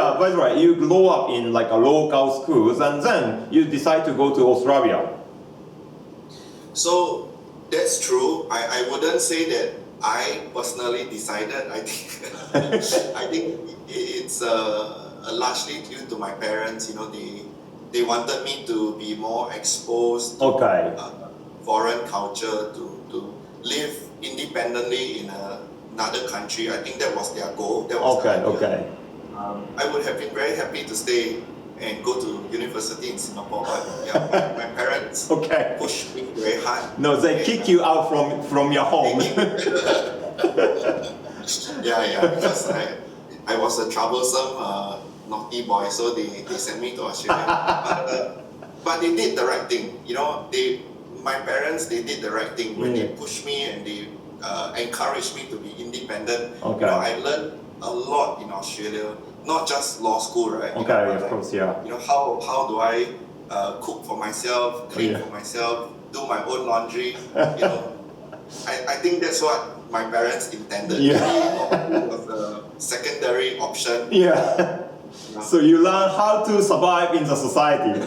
yeah, by the way, you grow up in like a local schools and then you decide to go to Australia. So that's true. I wouldn't say that I personally decided. I think it's largely due to my parents. You know, they wanted me to be more exposed to foreign culture, to live independently in another country. I think that was their goal. That was the idea. I would have been very happy to stay and go to university in Singapore, but yeah, my parents pushed me very hard. No, they kick you out from your home. Yeah, because I was a troublesome, naughty boy, so they sent me to Australia. But they did the right thing. You know, my parents, they did the right thing when they pushed me and they encouraged me to be independent. You know, I learned a lot in Australia. Not just law school, right? Of course, yeah. You know, how do I cook for myself, clean for myself, do my own laundry? You know, I think that's what my parents intended. It was a secondary option. So you learn how to survive in the society.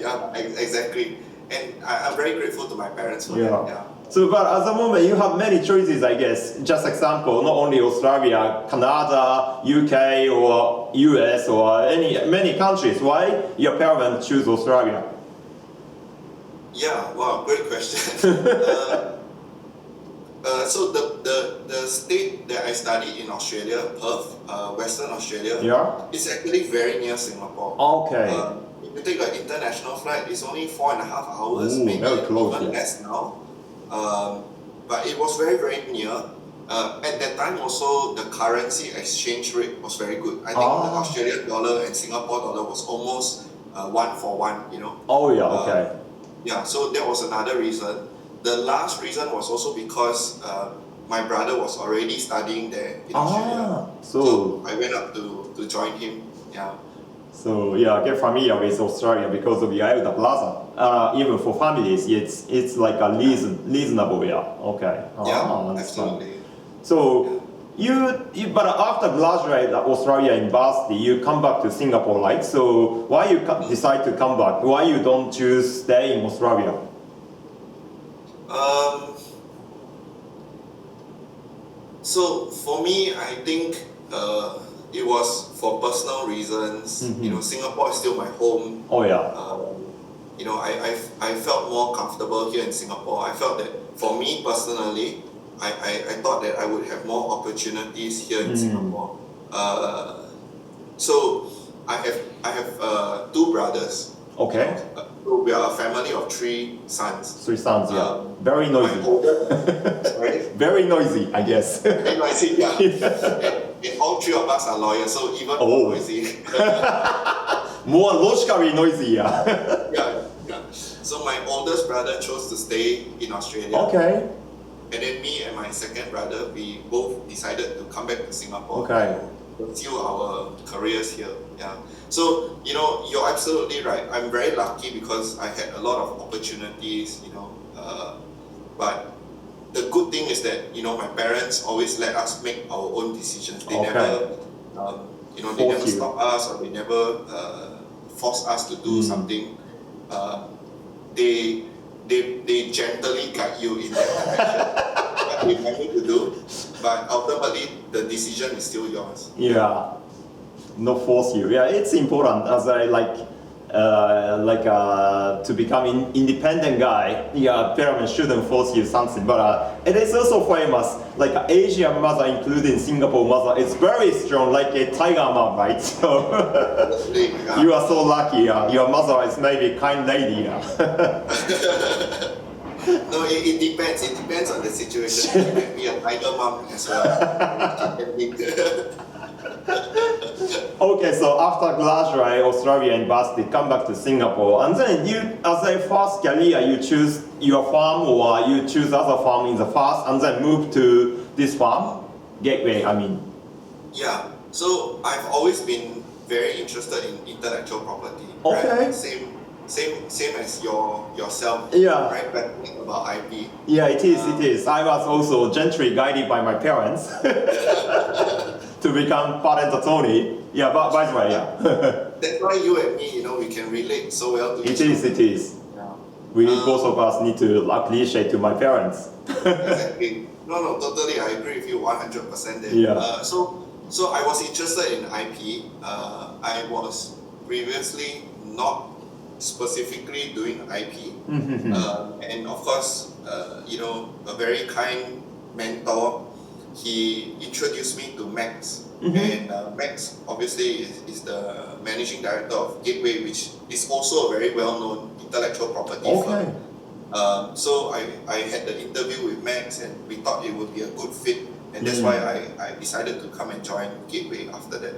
Yeah, exactly. And I'm very grateful to my parents for that. Yeah. So, but at the moment you have many choices, I guess. Just example, not only Australia, Canada, UK, or US, or many countries. Why your parents choose Australia? Yeah, wow, great question. So the state that I studied in Australia, Perth, Western Australia, is actually very near Singapore. If you take an international flight, it's only 4.5 hours, maybe even less now. But it was very, very near. At that time also, the currency exchange rate was very good. I think the Australian dollar and Singapore dollar was almost 1 for 1, you know. Yeah, so that was another reason. The last reason was also because my brother was already studying there in Australia. So I went up to join him. Yeah. So get familiar with Australia because of your elder brother. Even for families, it's like a reasonable. Absolutely. So but after graduate at Australia University, you come back to Singapore, right? So why you decide to come back? Why you don't choose stay in Australia? So for me, I think it was for personal reasons. You know, Singapore is still my home. You know, I felt more comfortable here in Singapore. I felt that for me personally, I thought that I would have more opportunities here in Singapore. So I have 2 brothers. So we are a family of 3 sons. 3 sons, very noisy. Very noisy, I guess. Very noisy, and all 3 of us are lawyers, so even more noisy. More logically noisy, yeah. So my oldest brother chose to stay in Australia. And then me and my second brother, we both decided to come back to Singapore to pursue our careers here. Yeah. So, you know, you're absolutely right. I'm very lucky because I had a lot of opportunities, you know. But the good thing is that, you know, my parents always let us make our own decisions. They never, you know, they never stop us or they never force us to do something. They gently guide you in that direction, what they want you to do, but ultimately the decision is still yours. Not force you. It's important as I to become an independent guy. Parents shouldn't force you something, but it is also famous. Like Asian mother, including Singapore mother, is very strong, like a tiger mom, right? So you are so lucky. Your mother is maybe kind lady. No, it depends. It depends on the situation. You can be a tiger mom as well. So after graduate Australia University, come back to Singapore, and then you, as a first career, you choose your farm or you choose other farm in the first, and then move to this farm, Gateway. I mean. Yeah. So I've always been very interested in intellectual property. Right? Same as yourself. Right? But about IP. It is. I was also gently guided by my parents to become patent attorney. Yeah, but by the way, yeah. That's why you and me, we can relate so well to each other. It is. Yeah. We both of us need to appreciate to my parents. Exactly. No, totally. I agree with you 100% there. Yeah. So I was interested in IP. I was previously not specifically doing IP. And of course, a very kind mentor, he introduced me to Max. And Max obviously is the managing director of Gateway, which is also a very well-known intellectual property firm. So I had the interview with Max, and we thought it would be a good fit, and that's why I decided to come and join Gateway after that.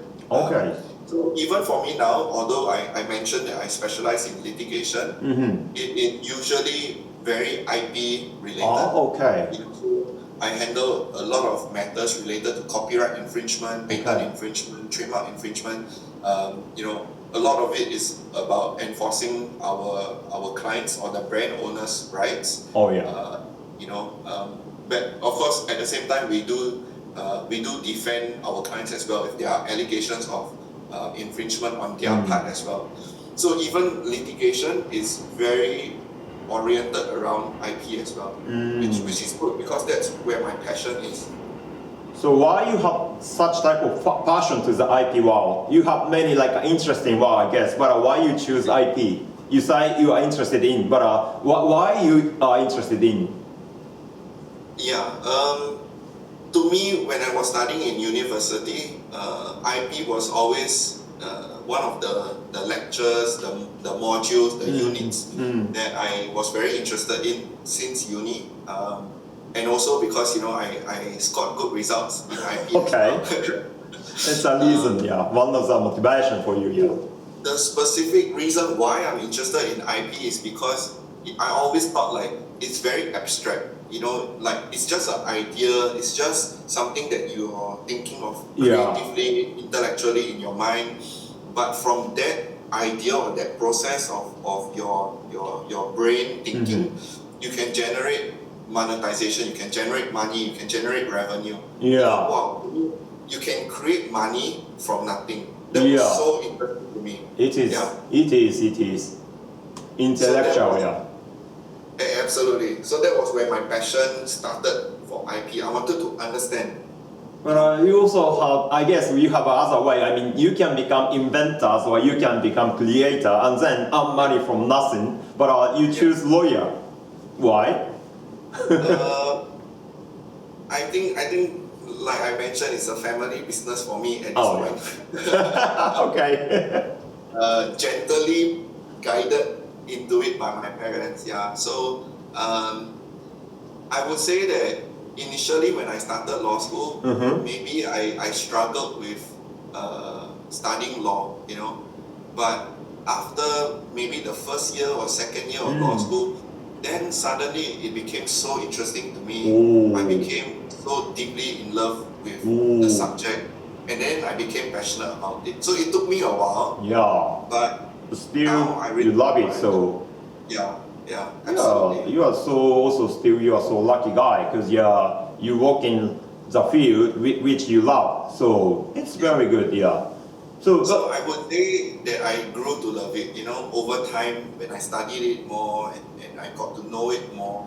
So even for me now, although I mentioned that I specialize in litigation, it usually very IP related. I handle a lot of matters related to copyright infringement, patent infringement, trademark infringement. A lot of it is about enforcing our clients or the brand owners' rights. But of course, at the same time, we do defend our clients as well if there are allegations of infringement on their part as well. So even litigation is very oriented around IP as well, which is good because that's where my passion is. So why you have such type of passion to the IP world? You have many interesting world, I guess, but why you choose IP? You say you are interested in, but why you are interested in? To me, when I was studying in university, IP was always one of the lectures, the modules, the units that I was very interested in since uni. And also because I scored good results in IP. It's a reason, one of the motivation for you, The specific reason why I'm interested in IP is because I always thought it's very abstract. It's just an idea, it's just something that you're thinking of creatively, intellectually in your mind. But from that idea or that process of your brain thinking, you can generate monetization, you can generate money, you can generate revenue. You can create money from nothing. That was so interesting to me. It is. Intellectual, Absolutely. So that was where my passion started for IP. I wanted to understand. But you also have, I guess you have another way. I mean, you can become inventors or you can become creator and then earn money from nothing. But you choose lawyer. Why? I think, like I mentioned, it's a family business for me at this point. Gently guided into it by my parents. So I would say that initially when I started law school, maybe I struggled with studying law, but after maybe the first year or second year of law school, then suddenly it became so interesting to me. I became so deeply in love with the subject, and then I became passionate about it. So it took me a while. But still, now I really you love it. So absolutely. You are so lucky guy because you work in the field which you love. So it's very good. So I would say that I grew to love it. Over time when I studied it more and I got to know it more,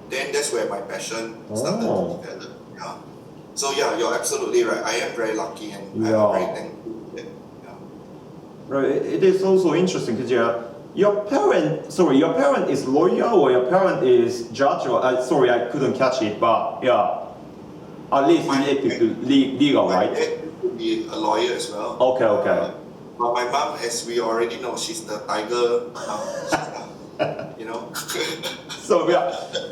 then that's where my passion started to develop. So you're absolutely right. I am very lucky and I'm very thankful for that. Right. It is also interesting because your parent is lawyer or your parent is judge or sorry, I couldn't catch it, but at least related to legal, right? My dad used to be a lawyer as well. Okay. But my mom, as we already know, she's the tiger mom. So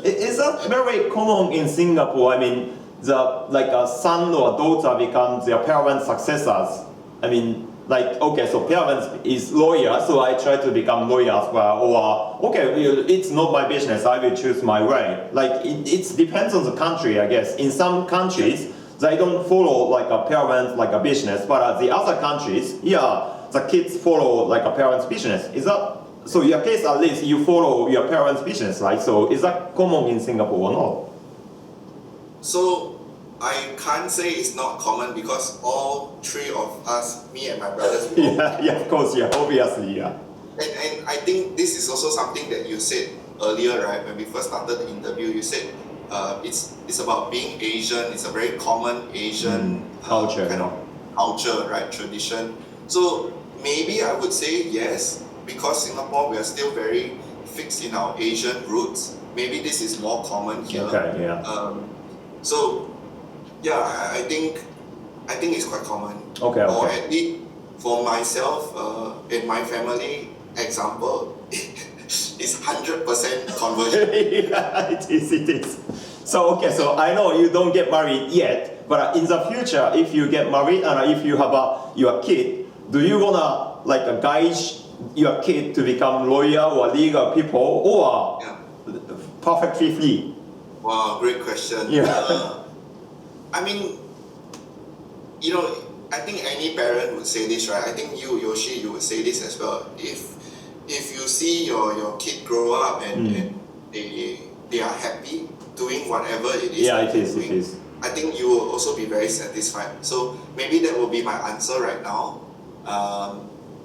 is that very common in Singapore? I mean, a son or daughter becomes their parents' successors. I mean, so parents is lawyer, so I try to become lawyer as well. Or it's not my business, I will choose my way. It depends on the country, I guess. In some countries, they don't follow a parent a business, but the other countries, the kids follow a parent's business. Is that so? Your case, at least you follow your parents' business, right? So is that common in Singapore or not? So I can't say it's not common because all three of us, me and my brothers, yeah, of course, yeah, obviously, yeah. And I think this is also something that you said earlier, right? When we first started the interview, you said it's about being Asian. It's a very common Asian culture, kind of culture, right? Tradition. So maybe I would say yes, because Singapore, we are still very fixed in our Asian roots. Maybe this is more common here. Okay, yeah. So yeah, I think it's quite common. Okay. Or at least for myself and my family, example, is 100% conversion. Yeah, it is. So okay, so I know you don't get married yet, but in the future, if you get married and if you have your kid, do you wanna like guide your kid to become lawyer or legal people, or perfectly free? Wow, great question. Yeah. I mean, I think any parent would say this, right? I think you, Yoshi, you would say this as well. If you see your kid grow up and they are happy doing whatever it is, it is. I think you will also be very satisfied. So maybe that will be my answer right now.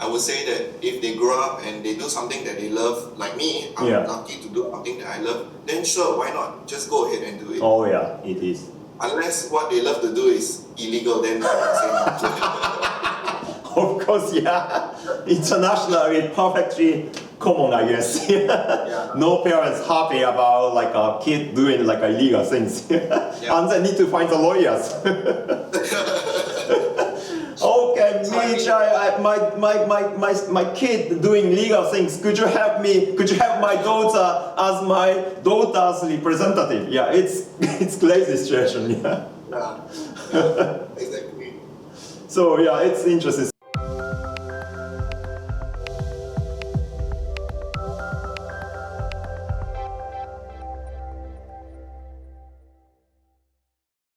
I would say that if they grow up and they do something that they love, like me, I'm lucky to do something that I love, then sure, why not? Just go ahead and do it. Oh yeah, it is. Unless what they love to do is illegal, then I would say no. Of course, yeah. Internationally, perfectly common, I guess. No parents happy about like a kid doing like illegal things, and they need to find the lawyers. Okay, Mitch, my kid doing legal things. Could you help me? Could you help my daughter as my daughter's representative? Yeah, it's crazy situation. Yeah. Yeah, exactly. So yeah, it's interesting.